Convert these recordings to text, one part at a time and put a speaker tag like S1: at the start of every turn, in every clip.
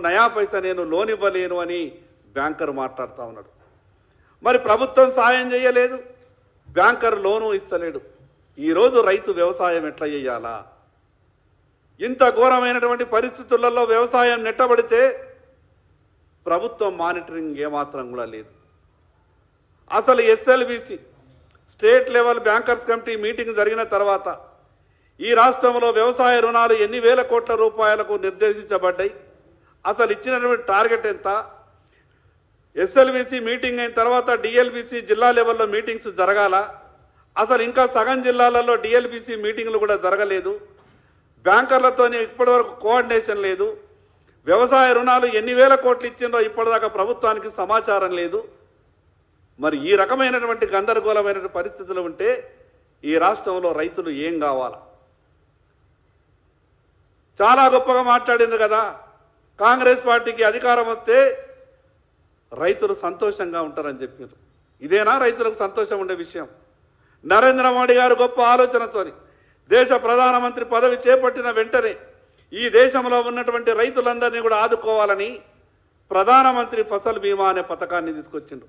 S1: నయా పైసా నేను లోన్ ఇవ్వలేను అని బ్యాంకర్ మాట్లాడుతూ ఉన్నాడు. మరి ప్రభుత్వం సాయం చేయలేదు, బ్యాంకర్ లోను ఇస్తలేడు. ఈరోజు రైతు వ్యవసాయం ఎట్లా చేయాలా? ఇంత ఘోరమైనటువంటి పరిస్థితులలో వ్యవసాయం నెట్టబడితే ప్రభుత్వం మానిటరింగ్ ఏమాత్రం కూడా లేదు. అసలు SLBC state level bankers committee meeting జరిగిన తర్వాత ఈ రాష్ట్రంలో వ్యవసాయ రుణాలు ఎన్ని వేల కోట్ల రూపాయలకు నిర్దేశించబడ్డాయి, అసలు ఇచ్చినటువంటి టార్గెట్ ఎంత? ఎస్ఎల్బిసి మీటింగ్ అయిన తర్వాత డిఎల్బిసి జిల్లా లెవెల్లో మీటింగ్స్ జరగాల, అసలు ఇంకా సగం జిల్లాలలో డిఎల్బిసి మీటింగ్లు కూడా జరగలేదు. బ్యాంకర్లతో ఇప్పటివరకు కోఆర్డినేషన్ లేదు. వ్యవసాయ రుణాలు ఎన్ని వేల కోట్లు ఇచ్చిందో ఇప్పటిదాకా ప్రభుత్వానికి సమాచారం లేదు. మరి ఈ రకమైనటువంటి గందరగోళమైన పరిస్థితులు ఉంటే ఈ రాష్ట్రంలో రైతులు ఏం కావాలా? చాలా గొప్పగా మాట్లాడింది కదా, కాంగ్రెస్ పార్టీకి అధికారం వస్తే రైతులు సంతోషంగా ఉంటారని చెప్పారు. ఇదేనా రైతులకు సంతోషం ఉండే విషయం? నరేంద్ర మోడీ గారు గొప్ప ఆలోచనతోని దేశ ప్రధానమంత్రి పదవి చేపట్టిన వెంటనే ఈ దేశంలో ఉన్నటువంటి రైతులందరినీ కూడా ఆదుకోవాలని ప్రధానమంత్రి ఫసల్ బీమా అనే పథకాన్ని తీసుకొచ్చిండు.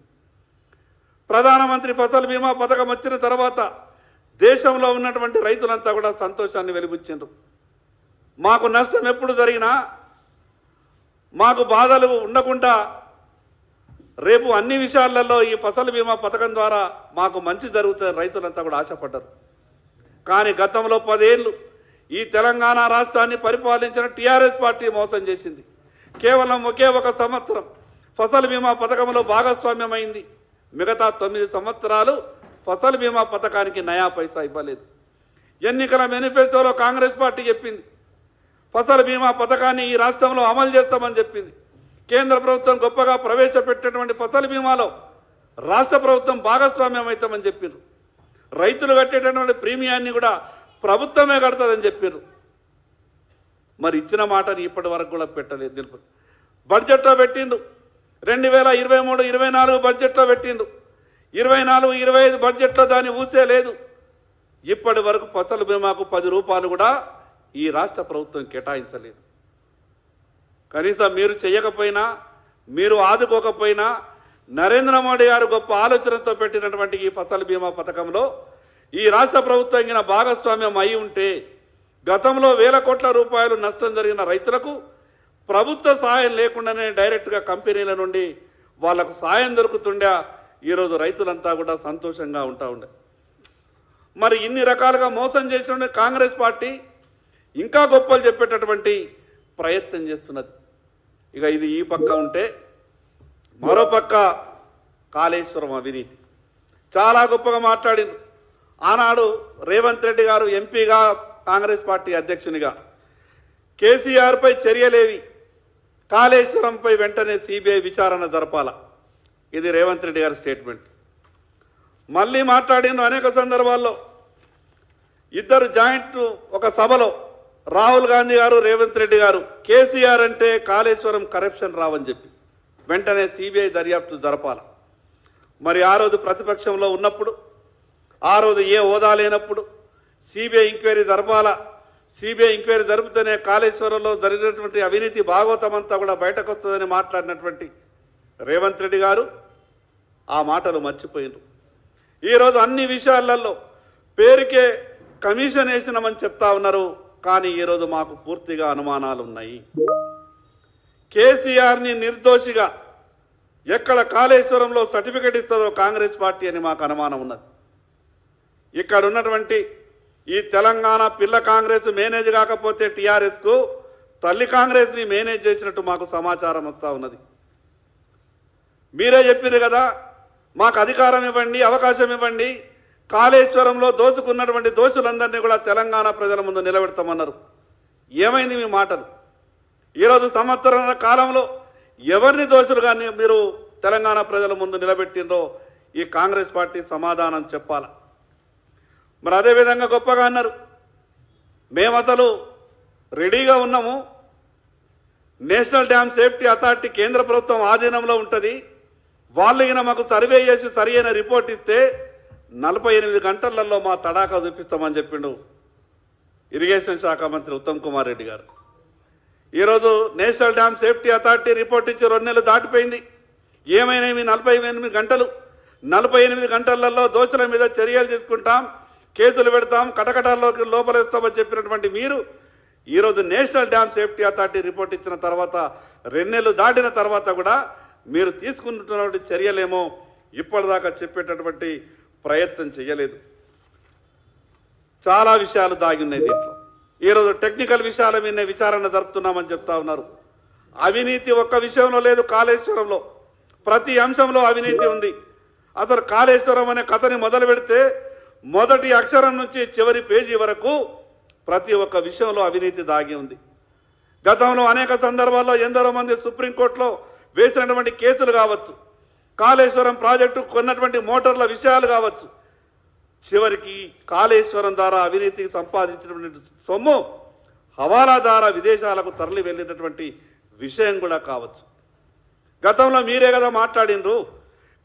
S1: ప్రధానమంత్రి ఫసల్ బీమా పథకం వచ్చిన తర్వాత దేశంలో ఉన్నటువంటి రైతులంతా కూడా సంతోషాన్ని వెలిబుచ్చిండ్రు. మాకు నష్టం ఎప్పుడు జరిగినా మాకు బాధలు ఉండకుండా రేపు అన్ని విషయాలలో ఈ ఫసల్ బీమా పథకం ద్వారా మాకు మంచి జరుగుతుంది రైతులంతా కూడా ఆశపడ్డారు. కానీ గతంలో 10 ఏళ్ళు ఈ తెలంగాణ రాష్ట్రాన్ని పరిపాలించిన టీఆర్ఎస్ పార్టీ మోసం చేసింది. కేవలం ఒకే ఒక సంవత్సరం ఫసల్ బీమా పథకంలో భాగస్వామ్యమైంది. మిగతా 9 సంవత్సరాలు ఫసల్ బీమా పథకానికి నయా పైసా ఇవ్వలేదు. ఎన్నికల మేనిఫెస్టోలో కాంగ్రెస్ పార్టీ చెప్పింది ఫసల్ బీమా పథకాన్ని ఈ రాష్ట్రంలో అమలు చేస్తామని చెప్పింది. కేంద్ర ప్రభుత్వం గొప్పగా ప్రవేశపెట్టినటువంటి ఫసల్ బీమాలో రాష్ట్ర ప్రభుత్వం భాగస్వామ్యం అవుతామని చెప్పారు. రైతులు కట్టేటటువంటి ప్రీమియాన్ని కూడా ప్రభుత్వమే కడతాదని చెప్పారు. మరి ఇచ్చిన మాటని ఇప్పటి వరకు కూడా పెట్టలేదు. బడ్జెట్లో పెట్టిండు, 2023-24 బడ్జెట్లో పెట్టిండు, 24-25 బడ్జెట్లో దాన్ని ఊసే లేదు. ఇప్పటి వరకు ఫసల్ బీమాకు 10 రూపాయలు కూడా ఈ రాష్ట్ర ప్రభుత్వం కేటాయించలేదు. కనీసం మీరు చేయకపోయినా, మీరు ఆదుకోకపోయినా నరేంద్ర మోడీ గారు గొప్ప ఆలోచనతో పెట్టినటువంటి ఈ ఫసల్ బీమా పథకంలో ఈ రాష్ట్ర ప్రభుత్వం భాగస్వామ్యం అయి ఉంటే గతంలో వేల కోట్ల రూపాయలు నష్టం జరిగిన రైతులకు ప్రభుత్వ సాయం లేకుండానే డైరెక్ట్గా కంపెనీల నుండి వాళ్లకు సాయం దొరుకుతుండే ఈరోజు రైతులంతా కూడా సంతోషంగా ఉంటా ఉండే. మరి ఇన్ని రకాలుగా మోసం చేసిన కాంగ్రెస్ పార్టీ ఇంకా గొప్పలు చెప్పేటటువంటి ప్రయత్నం చేస్తున్నది. ఇక ఇది ఈ పక్క ఉంటే మరోపక్క కాళేశ్వరం అవినీతి చాలా గొప్పగా మాట్లాడింది. ఆనాడు రేవంత్ రెడ్డి గారు ఎంపీగా, కాంగ్రెస్ పార్టీ అధ్యక్షునిగా కేసీఆర్పై చర్యలేవి, కాళేశ్వరంపై వెంటనే సిబిఐ విచారణ జరపాల, ఇది రేవంత్ రెడ్డి గారి స్టేట్మెంట్. మళ్ళీ మాట్లాడిండు అనేక సందర్భాల్లో. ఇద్దరు జాయింట్ ఒక సభలో రాహుల్ గాంధీ గారు, రేవంత్ రెడ్డి గారు కేసీఆర్ అంటే కాళేశ్వరం కరప్షన్ రావని చెప్పి వెంటనే సిబిఐ దర్యాప్తు జరపాల. మరి ఆ రోజు ప్రతిపక్షంలో ఉన్నప్పుడు, ఆ రోజు ఏ హోదా లేనప్పుడు సిబిఐ ఎంక్వైరీ జరపాల. సిబిఐ ఎంక్వైరీ జరిపితేనే కాళేశ్వరంలో జరిగినటువంటి అవినీతి భాగవతమంతా కూడా బయటకు వస్తుందని మాట్లాడినటువంటి రేవంత్ రెడ్డి గారు ఆ మాటలు మర్చిపోయిండ్రు. ఈరోజు అన్ని విషయాలలో పేరుకే కమిషన్ వేసినామని చెప్తా ఉన్నారు. కానీ ఈరోజు మాకు పూర్తిగా అనుమానాలు ఉన్నాయి. కేసీఆర్ని నిర్దోషిగా ఎక్కడ కాళేశ్వరంలో సర్టిఫికెట్ ఇస్తుందో కాంగ్రెస్ పార్టీ అని మాకు అనుమానం ఉన్నది. ఇక్కడ ఉన్నటువంటి ఈ తెలంగాణ పిల్ల కాంగ్రెస్ మేనేజ్ కాకపోతే టీఆర్ఎస్కు తల్లి కాంగ్రెస్ని మేనేజ్ చేసినట్టు మాకు సమాచారం వస్తూ ఉన్నది. మీరే చెప్పారు కదా, మాకు అధికారం ఇవ్వండి, అవకాశం ఇవ్వండి, కాళేశ్వరంలో దోచుకున్నటువంటి దోషులందరినీ కూడా తెలంగాణ ప్రజల ముందు నిలబెడతామన్నారు. ఏమైంది మీ మాటలు? ఈరోజు సంవత్సరాల కాలంలో ఎవరిని దోషులుగా మీరు తెలంగాణ ప్రజల ముందు నిలబెట్టిండ్రో ఈ కాంగ్రెస్ పార్టీ సమాధానం చెప్పాల. మరి అదేవిధంగా గొప్పగా అన్నారు, మేము అసలు రెడీగా ఉన్నాము, నేషనల్ డ్యామ్ సేఫ్టీ అథారిటీ కేంద్ర ప్రభుత్వం ఆధీనంలో ఉంటుంది, వాళ్ళు మాకు సర్వే చేసి సరి అయిన రిపోర్ట్ ఇస్తే 48 గంటలలో మా తడాకా చూపిస్తామని చెప్పిండు ఇరిగేషన్ శాఖ మంత్రి ఉత్తమ్ కుమార్ రెడ్డి గారు. ఈరోజు national dam safety authority report ఇచ్చి 2 నెలలు దాటిపోయింది. ఏమైనా 48 గంటలు 48 గంటలలో దోషుల మీద చర్యలు తీసుకుంటాం, కేసులు పెడతాం, కటకటాల్లోకి లోపలేస్తామని చెప్పినటువంటి మీరు ఈరోజు national dam safety authority report ఇచ్చిన తర్వాత 2 నెలలు దాటిన తర్వాత కూడా మీరు తీసుకుంటున్నటువంటి చర్యలేమో ఇప్పటిదాకా చెప్పేటటువంటి ప్రయత్నం చేయలేదు. చాలా విషయాలు దాగి ఉన్నాయి దీంట్లో. ఈరోజు టెక్నికల్ విషయాల మీద విచారణ జరుపుతున్నామని చెప్తా ఉన్నారు. అవినీతి ఒక్క విషయంలో లేదు, కాళేశ్వరంలో ప్రతి అంశంలో అవినీతి ఉంది. అసలు కాళేశ్వరం అనే కథని మొదలు పెడితే మొదటి అక్షరం నుంచి చివరి పేజీ వరకు ప్రతి ఒక్క విషయంలో అవినీతి దాగి ఉంది. గతంలో అనేక సందర్భాల్లో ఎందరో మంది సుప్రీంకోర్టులో వేసినటువంటి కేసులు కావచ్చు, కాళేశ్వరం ప్రాజెక్టు కొన్నటువంటి మోటార్ల విషయాలు కావచ్చు, చివరికి కాళేశ్వరం ద్వారా అవినీతికి సంపాదించినటువంటి సొమ్ము హవాలా ద్వారా విదేశాలకు తరలి వెళ్ళినటువంటి విషయం కూడా కావచ్చు. గతంలో మీరే కదా మాట్లాడినరు,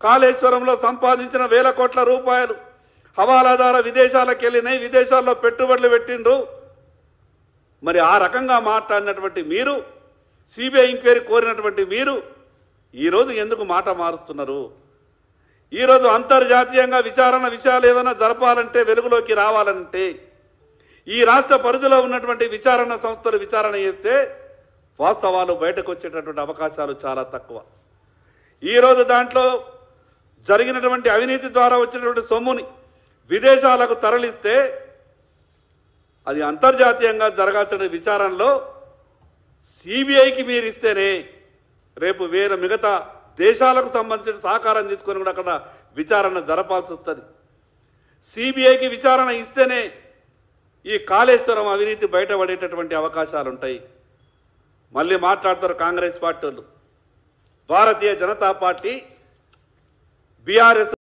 S1: కాళేశ్వరంలో సంపాదించిన వేల కోట్ల రూపాయలు హవాలా ద్వారా విదేశాలకు వెళ్ళినాయి, విదేశాల్లో పెట్టుబడులు పెట్టిండ్రు. మరి ఆ రకంగా మాట్లాడినటువంటి మీరు, సిబిఐ ఎంక్వైరీ కోరినటువంటి మీరు ఈరోజు ఎందుకు మాట మారుస్తున్నారు? ఈరోజు అంతర్జాతీయంగా విచారణ విషయాలు ఏదైనా జరపాలంటే, వెలుగులోకి రావాలంటే ఈ రాష్ట్ర పరిధిలో ఉన్నటువంటి విచారణ సంస్థలు విచారణ చేస్తే వాస్తవాలు బయటకు వచ్చేటటువంటి అవకాశాలు చాలా తక్కువ. ఈరోజు దాంట్లో జరిగినటువంటి అవినీతి ద్వారా వచ్చినటువంటి సొమ్ముని విదేశాలకు తరలిస్తే అది అంతర్జాతీయంగా జరగాల్సిన విచారణలో సిబిఐకి మీరు ఇస్తేనే రేపు వేరే మిగతా దేశాలకు సంబంధించిన సహకారం తీసుకొని కూడా అక్కడ విచారణ జరపాల్సి వస్తుంది. సిబిఐకి విచారణ ఇస్తేనే ఈ కాళేశ్వరం అవినీతి బయటపడేటటువంటి అవకాశాలు ఉంటాయి. మళ్ళీ మాట్లాడతారు కాంగ్రెస్ పార్టీ వాళ్ళు. Bharatiya Janata party, BRS